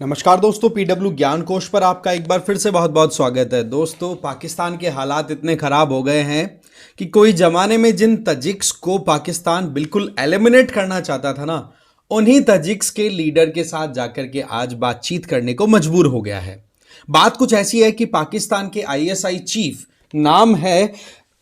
नमस्कार दोस्तों, पीडब्ल्यू ज्ञान कोश पर आपका एक बार फिर से बहुत बहुत स्वागत है। दोस्तों, पाकिस्तान के हालात इतने खराब हो गए हैं कि कोई जमाने में जिन तजिक्स को पाकिस्तान बिल्कुल एलिमिनेट करना चाहता था ना, उन्हीं तजिक्स के लीडर के साथ जाकर के आज बातचीत करने को मजबूर हो गया है। बात कुछ ऐसी है कि पाकिस्तान के आईएसआई चीफ, नाम है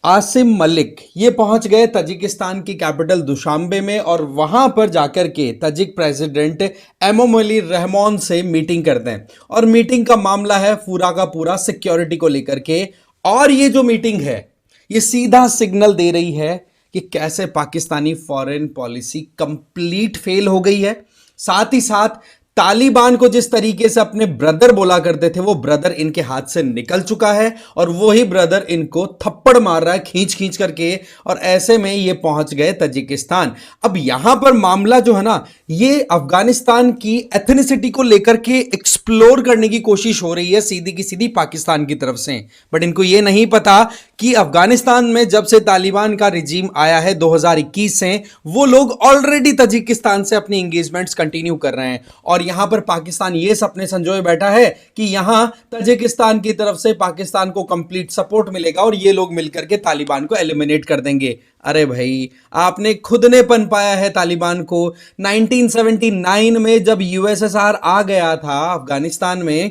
आसिम मलिक, ये पहुंच गए तजिकिस्तान की कैपिटल दुशांबे में और वहां पर जाकर के तजिक प्रेसिडेंट एमोमली रहमान से मीटिंग करते हैं। और मीटिंग का मामला है पूरा का पूरा सिक्योरिटी को लेकर के। और ये जो मीटिंग है, ये सीधा सिग्नल दे रही है कि कैसे Pakistani foreign policy complete fail हो गई है। साथ ही साथ तालिबान को जिस तरीके से अपने ब्रदर बोला करते थे, वो ब्रदर इनके हाथ से निकल चुका है और वही ब्रदर इनको थप्पड़ मार रहा है खींच खींच करके। और ऐसे में ये पहुंच गए तजिकिस्तान। अब यहां पर मामला जो है ना, ये अफगानिस्तान की एथनिसिटी को लेकर के एक्सप्लोर करने की कोशिश हो रही है सीधी की सीधी पाकिस्तान की तरफ से। बट इनको ये नहीं पता कि अफगानिस्तान में जब से तालिबान का रिजीम आया है 2021 से, वो लोग ऑलरेडी तजिकिस्तान से अपनी एंगेजमेंट्स कंटिन्यू कर रहे हैं। और यहां पर पाकिस्तान ये सपने संजोए बैठा है कि यहां तजिकिस्तान की तरफ से पाकिस्तान को कंप्लीट सपोर्ट मिलेगा और ये लोग मिलकर के तालिबान को एलिमिनेट कर देंगे। अरे भाई, आपने खुद ने पनपाया है तालिबान को। 1979 में जब यूएसएसआर आ गया था अफगानिस्तान में,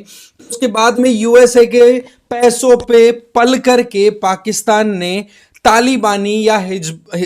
उसके बाद में यूएसए के पैसों पे पल करके पाकिस्तान ने तालिबानी या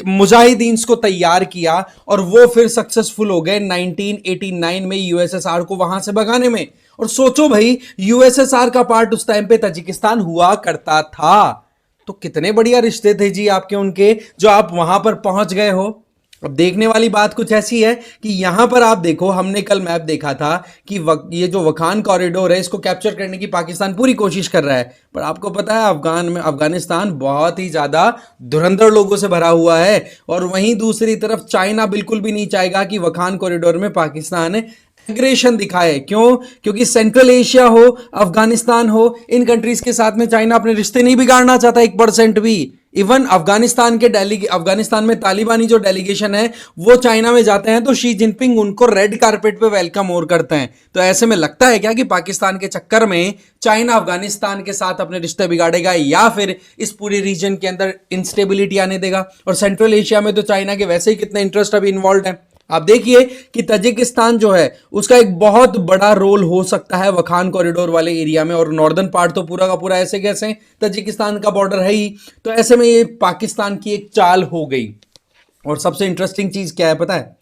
मुजाहिदीन को तैयार किया और वो फिर सक्सेसफुल हो गए 1989 में यूएसएसआर को वहां से भगाने में। और सोचो भाई, यूएसएसआर का पार्ट उस टाइम पे तजिकिस्तान हुआ करता था। तो कितने बढ़िया रिश्ते थे जी आपके उनके, जो आप वहां पर पहुंच गए हो। अब देखने वाली बात कुछ ऐसी है कि यहां पर आप देखो, हमने कल मैप देखा था कि ये जो वखान कॉरिडोर है, इसको कैप्चर करने की पाकिस्तान पूरी कोशिश कर रहा है। पर आपको पता है अफगानिस्तान बहुत ही ज्यादा धुरंधर लोगों से भरा हुआ है। और वहीं दूसरी तरफ चाइना बिल्कुल भी नहीं चाहेगा कि वखान कॉरिडोर में पाकिस्तान एग्रेशन दिखाए। क्यों? क्योंकि सेंट्रल एशिया हो, अफगानिस्तान हो, इन कंट्रीज के साथ में चाइना अपने रिश्ते नहीं बिगाड़ना चाहता 1% भी। इवन अफगानिस्तान में तालिबानी जो डेलीगेशन है, वो चाइना में जाते हैं तो शी जिनपिंग उनको रेड कारपेट पे वेलकम और करते हैं। तो ऐसे में लगता है क्या कि पाकिस्तान के चक्कर में चाइना अफगानिस्तान के साथ अपने रिश्ते बिगाड़ेगा या फिर इस पूरे रीजन के अंदर इंस्टेबिलिटी आने देगा? और सेंट्रल एशिया में तो चाइना के वैसे ही कितने इंटरेस्ट अभी इन्वॉल्व है। आप देखिए कि तजिकिस्तान जो है, उसका एक बहुत बड़ा रोल हो सकता है वखान कॉरिडोर वाले एरिया में। और नॉर्दर्न पार्ट तो पूरा का पूरा ऐसे कैसे तजिकिस्तान का बॉर्डर है ही। तो ऐसे में ये पाकिस्तान की एक चाल हो गई। और सबसे इंटरेस्टिंग चीज क्या है पता है?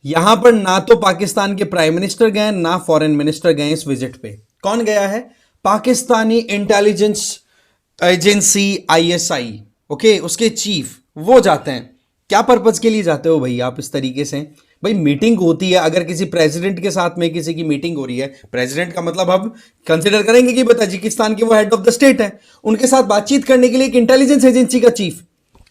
यहां पर ना तो पाकिस्तान के प्राइम मिनिस्टर गए, ना फॉरेन मिनिस्टर गए इस विजिट पे। कौन गया है? Pakistani intelligence agency ISI, okay, उसके चीफ वो जाते हैं। क्या पर्पज के लिए जाते हो भाई आप इस तरीके से? भाई, मीटिंग होती है, अगर किसी प्रेसिडेंट के साथ में किसी की मीटिंग हो रही है, प्रेसिडेंट का मतलब हम कंसिडर करेंगे कि तजिकिस्तान के वो हेड ऑफ द स्टेट है, उनके साथ बातचीत करने के लिए एक इंटेलिजेंस एजेंसी का चीफ।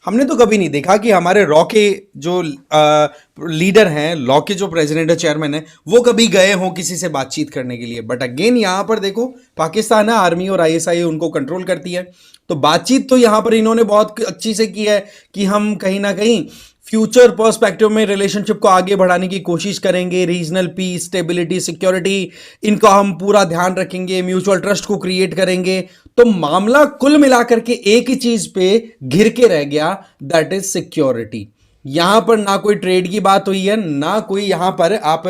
हमने तो कभी नहीं देखा कि हमारे रॉ के जो लीडर हैं, लॉ के जो प्रेसिडेंट है, चेयरमैन है, वो कभी गए हों किसी से बातचीत करने के लिए। बट अगेन यहां पर देखो, पाकिस्तान है, आर्मी और आईएसआई उनको कंट्रोल करती है। तो बातचीत तो यहां पर इन्होंने बहुत अच्छी से की है कि हम कहीं ना कहीं फ्यूचर पर्सपेक्टिव में रिलेशनशिप को आगे बढ़ाने की कोशिश करेंगे, रीजनल पीस, स्टेबिलिटी, सिक्योरिटी, इनका हम पूरा ध्यान रखेंगे, म्यूचुअल ट्रस्ट को क्रिएट करेंगे। तो मामला कुल मिलाकर के एक ही चीज पे घिर के रह गया, दैट इज सिक्योरिटी। यहां पर ना कोई ट्रेड की बात हुई है, ना कोई यहां पर आप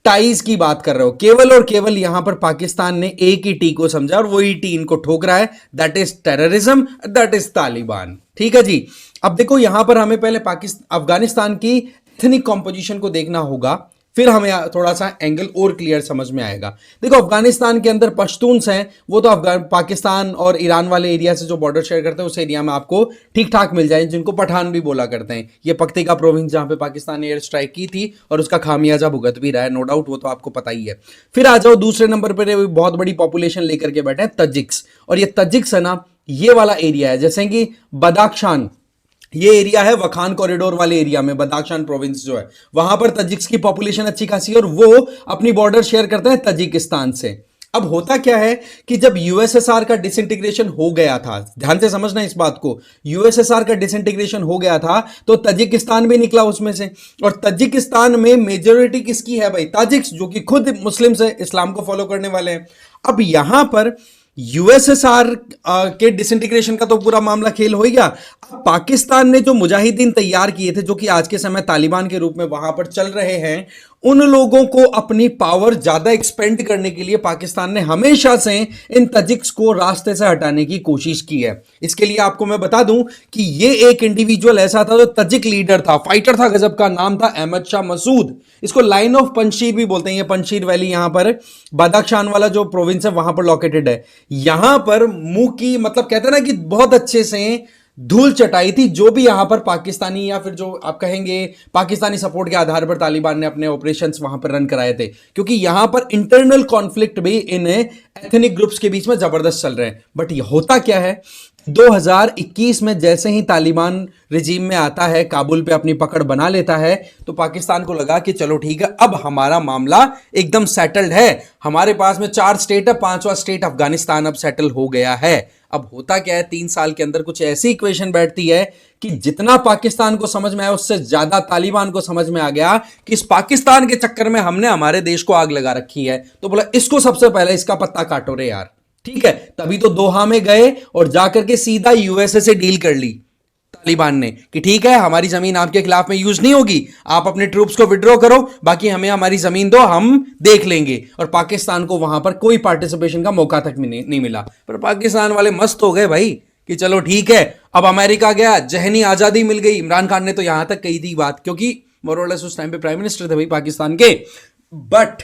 टाइज की बात कर रहे हो। केवल और केवल यहां पर पाकिस्तान ने एक ही टी को समझा और वही टी इनको ठोक रहा है, that is terrorism, that is Taliban. ठीक है जी। अब देखो, यहां पर हमें पहले अफगानिस्तान की एथनिक कॉम्पोजिशन को देखना होगा, फिर हमें थोड़ा सा एंगल और क्लियर समझ में आएगा। देखो, अफगानिस्तान के अंदर पश्तून्स हैं, वो तो पाकिस्तान और ईरान वाले एरिया से जो बॉर्डर शेयर करते हैं उस एरिया में आपको ठीक ठाक मिल जाए, जिनको पठान भी बोला करते हैं। ये पख्तिका प्रोविंस जहां पे पाकिस्तान ने एयर स्ट्राइक की थी और उसका खामियाजा भुगत भी रहा है, नो डाउट, वो तो आपको पता ही है। फिर आ जाओ दूसरे नंबर पर, बहुत बड़ी पॉपुलेशन लेकर के बैठे हैं तजिक्स। और ये तजिक्स है ना, ये वाला एरिया है, जैसे कि बदाख्शान, ये एरिया है वखान कॉरिडोर वाले एरिया में, बदाख्शान प्रोविंस जो है, वहां पर तजिक्स की पॉपुलेशन अच्छी खासी है और वो अपनी बॉर्डर शेयर करते हैं तजिकिस्तान से। अब होता क्या है कि जब यूएसएसआर का डिसइंटीग्रेशन हो गया था, ध्यान से समझना इस बात को, यूएसएसआर का डिसइंटीग्रेशन हो गया था तो तजिकिस्तान भी निकला उसमें से। और तजिकिस्तान में मेजोरिटी किसकी है भाई? ताजिक्स, जो कि खुद मुस्लिम्स है, इस्लाम को फॉलो करने वाले हैं। अब यहां पर यूएसएसआर के डिसइंटीग्रेशन का तो पूरा मामला खेल हो ही गया। अब पाकिस्तान ने जो मुजाहिदीन तैयार किए थे, जो कि आज के समय तालिबान के रूप में वहां पर चल रहे हैं, उन लोगों को अपनी पावर ज्यादा एक्सपेंड करने के लिए पाकिस्तान ने हमेशा से इन तजिक्स को रास्ते से हटाने की कोशिश की है। इसके लिए आपको मैं बता दूं कि ये एक इंडिविजुअल ऐसा था जो तजिक लीडर था, फाइटर था गजब का, नाम था अहमद शाह मसूद। इसको लाइन ऑफ पंशीर भी बोलते हैं। ये पंशीर वैली यहां पर बदाख्शान वाला जो प्रोविंस है वहां पर लोकेटेड है। यहां पर मुंह की मतलब कहते हैं ना कि बहुत अच्छे से धूल चटाई थी जो भी यहां पर पाकिस्तानी या फिर जो आप कहेंगे पाकिस्तानी सपोर्ट के आधार पर तालिबान ने अपने ऑपरेशंस वहां पर रन कराए थे, क्योंकि यहां पर इंटरनल कॉन्फ्लिक्ट भी इन एथनिक ग्रुप्स के बीच में जबरदस्त चल रहे हैं। बट ये होता क्या है, 2021 में जैसे ही तालिबान रिजीम में आता है, काबुल पे अपनी पकड़ बना लेता है, तो पाकिस्तान को लगा कि चलो ठीक है, अब हमारा मामला एकदम सेटल्ड है। हमारे पास में 4 स्टेट है, 5वां स्टेट अफगानिस्तान अब सेटल हो गया है। अब होता क्या है, 3 साल के अंदर कुछ ऐसी इक्वेशन बैठती है कि जितना पाकिस्तान को समझ में आया उससे ज्यादा तालिबान को समझ में आ गया कि इस पाकिस्तान के चक्कर में हमने हमारे देश को आग लगा रखी है, तो बोला इसको सबसे पहले इसका पत्ता काटो रे यार। ठीक है, तभी तो दोहा में गए और जाकर के सीधा यूएसए से डील कर ली तालिबान ने कि ठीक है, हमारी जमीन आपके खिलाफ में यूज नहीं होगी, आप अपने ट्रूप्स को विड्रॉ करो, बाकी हमें हमारी जमीन दो, हम देख लेंगे। और पाकिस्तान को वहां पर कोई पार्टिसिपेशन का मौका तक नहीं मिला। पर पाकिस्तान वाले मस्त हो गए भाई कि चलो ठीक है, अब अमेरिका गया, जहनी आजादी मिल गई। इमरान खान ने तो यहां तक कही थी बात, क्योंकि मोरलेस उस टाइम पे प्राइम मिनिस्टर थे भाई पाकिस्तान के। बट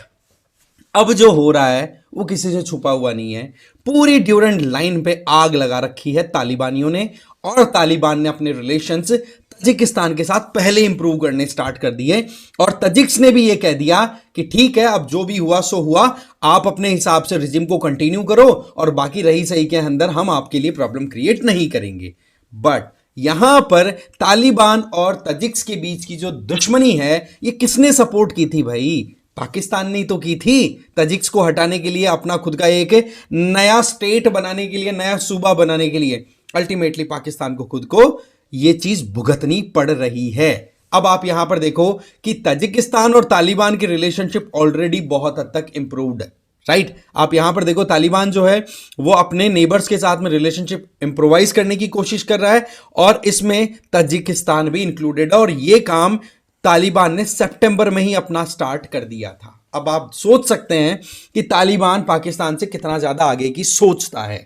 अब जो हो रहा है वो किसी से छुपा हुआ नहीं है। पूरी ड्यूरेंट लाइन पे आग लगा रखी है तालिबानियों ने, और तालिबान ने अपने रिलेशंस तजिकिस्तान के साथ पहले इंप्रूव करने स्टार्ट कर दिए। और तजिक्स ने भी ये कह दिया कि ठीक है, अब जो भी हुआ सो हुआ, आप अपने हिसाब से रिजिम को कंटिन्यू करो और बाकी रही सही के अंदर हम आपके लिए प्रॉब्लम क्रिएट नहीं करेंगे। बट यहां पर तालिबान और तजिक्स के बीच की जो दुश्मनी है, ये किसने सपोर्ट की थी भाई? पाकिस्तान ने तो की थी। तजिक्स को हटाने के लिए, अपना खुद का एक नया स्टेट बनाने के लिए, नया सूबा बनाने के लिए अल्टीमेटली पाकिस्तान को खुद को यह चीज भुगतनी पड़ रही है। अब आप यहां पर देखो कि तजिकिस्तान और तालिबान की रिलेशनशिप ऑलरेडी बहुत हद तक इंप्रूव्ड है, राइट। आप यहां पर देखो तालिबान जो है वो अपने नेबर्स के साथ में रिलेशनशिप इंप्रोवाइज करने की कोशिश कर रहा है, और इसमें तजिकिस्तान भी इंक्लूडेड है। और यह काम तालिबान ने सितंबर में ही अपना स्टार्ट कर दिया था। अब आप सोच सकते हैं कि तालिबान पाकिस्तान से कितना ज्यादा आगे की सोचता है,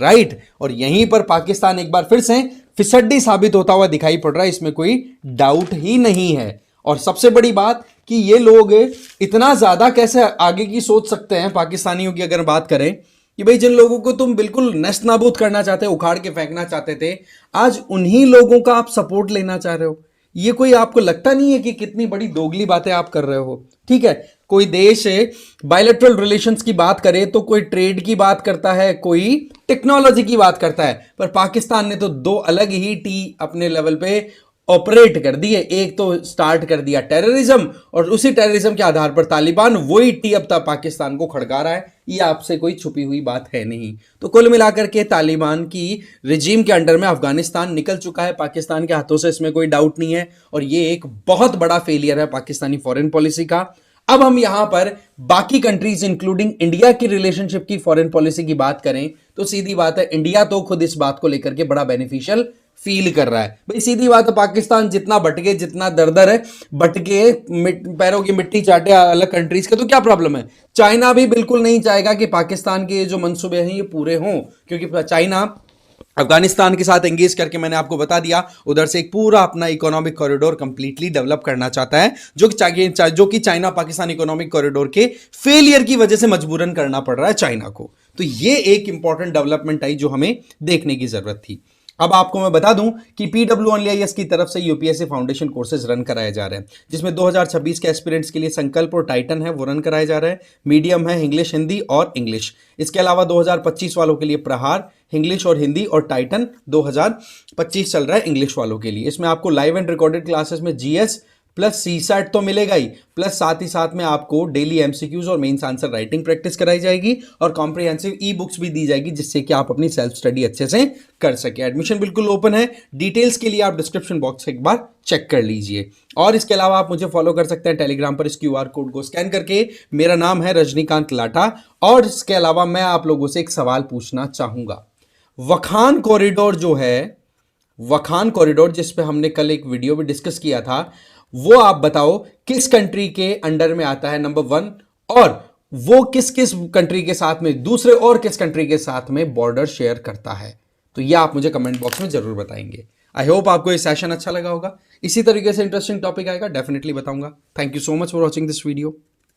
राइट। और यहीं पर पाकिस्तान एक बार फिर से फिसड्डी साबित होता हुआ दिखाई पड़ रहा है, इसमें कोई डाउट ही नहीं है। और सबसे बड़ी बात कि ये लोग इतना ज्यादा कैसे आगे की सोच सकते हैं, पाकिस्तानियों की अगर बात करें कि भाई जिन लोगों को तुम बिल्कुल नेस्त नाबूद करना चाहते, उखाड़ के फेंकना चाहते थे, आज उन्हीं लोगों का आप सपोर्ट लेना चाह रहे हो। ये कोई आपको लगता नहीं है कि कितनी बड़ी दोगली बातें आप कर रहे हो? ठीक है, कोई देश बायलैटरल रिलेशंस की बात करे तो कोई ट्रेड की बात करता है, कोई टेक्नोलॉजी की बात करता है, पर पाकिस्तान ने तो 2 अलग ही टी अपने लेवल पे ऑपरेट कर दिए। एक तो स्टार्ट कर दिया टेररिज्म, और उसी टेररिज्म के आधार पर तालिबान वही टी अब तक पाकिस्तान को खड़का रहा है। ये आपसे कोई छुपी हुई बात है नहीं। तो कुल मिलाकर के तालिबान की रिजीम के अंडर में अफगानिस्तान निकल चुका है पाकिस्तान के हाथों से, इसमें कोई डाउट नहीं है। और ये एक बहुत बड़ा फेलियर है पाकिस्तानी फॉरेन पॉलिसी का। अब हम यहां पर बाकी कंट्रीज इंक्लूडिंग इंडिया की रिलेशनशिप की फॉरेन पॉलिसी की बात करें तो सीधी बात है, इंडिया तो खुद इस बात को लेकर के बड़ा बेनिफिशियल फील कर रहा है। भाई सीधी बात है, पाकिस्तान जितना भटके, जितना दर है, भटके पैरों की मिट्टी चाटे अलग कंट्रीज के, तो क्या प्रॉब्लम है? चाइना भी बिल्कुल नहीं चाहेगा कि पाकिस्तान के जो मंसूबे हैं ये पूरे हों, क्योंकि चाइना अफगानिस्तान के साथ एंगेज करके, मैंने आपको बता दिया, उधर से एक पूरा अपना इकोनॉमिक कॉरिडोर कंप्लीटली डेवलप करना चाहता है, जो कि चाइना पाकिस्तान इकोनॉमिक कॉरिडोर के फेलियर की वजह से मजबूरन करना पड़ रहा है चाइना को। तो ये एक इंपॉर्टेंट डेवलपमेंट आई जो हमें देखने की जरूरत थी। अब आपको मैं बता दूं कि PWIS की तरफ से यूपीएससी फाउंडेशन कोर्सेज रन कराए जा रहे हैं, जिसमें 2026 के एस्पिरेंट्स के लिए संकल्प और टाइटन है वो रन कराए जा रहे हैं। मीडियम है इंग्लिश, हिंदी और इंग्लिश। इसके अलावा 2025 वालों के लिए प्रहार, इंग्लिश और हिंदी, और टाइटन 2025 चल रहा है इंग्लिश वालों के लिए। इसमें आपको लाइव एंड रिकॉर्डेड क्लासेस में जीएस, प्लस सीसैट तो मिलेगा ही, प्लस साथ ही साथ में आपको डेली एमसीक्यूज और मेंस आंसर राइटिंग प्रैक्टिस कराई जाएगी और कॉम्प्रिहेंसिव ई बुक्स भी दी जाएगी जिससे कि आप अपनी सेल्फ स्टडी अच्छे से कर सके। एडमिशन बिल्कुल ओपन है, डिटेल्स के लिए आप डिस्क्रिप्शन बॉक्स एक बार चेक कर लीजिए। और इसके अलावा आप मुझे फॉलो कर सकते हैं टेलीग्राम पर, इस क्यूआर कोड को स्कैन करके। मेरा नाम है रजनीकांत लाटा। और इसके अलावा मैं आप लोगों से एक सवाल पूछना चाहूंगा। वखान कॉरिडोर जो है, वखान कॉरिडोर जिस पे हमने कल एक वीडियो में डिस्कस किया था, वो आप बताओ किस कंट्री के अंडर में आता है, नंबर 1। और वो किस किस कंट्री के साथ में, दूसरे और किस कंट्री के साथ में बॉर्डर शेयर करता है। तो ये आप मुझे कमेंट बॉक्स में जरूर बताएंगे। आई होप आपको ये सेशन अच्छा लगा होगा। इसी तरीके से इंटरेस्टिंग टॉपिक आएगा डेफिनेटली बताऊंगा। Thank you so much for watching this video.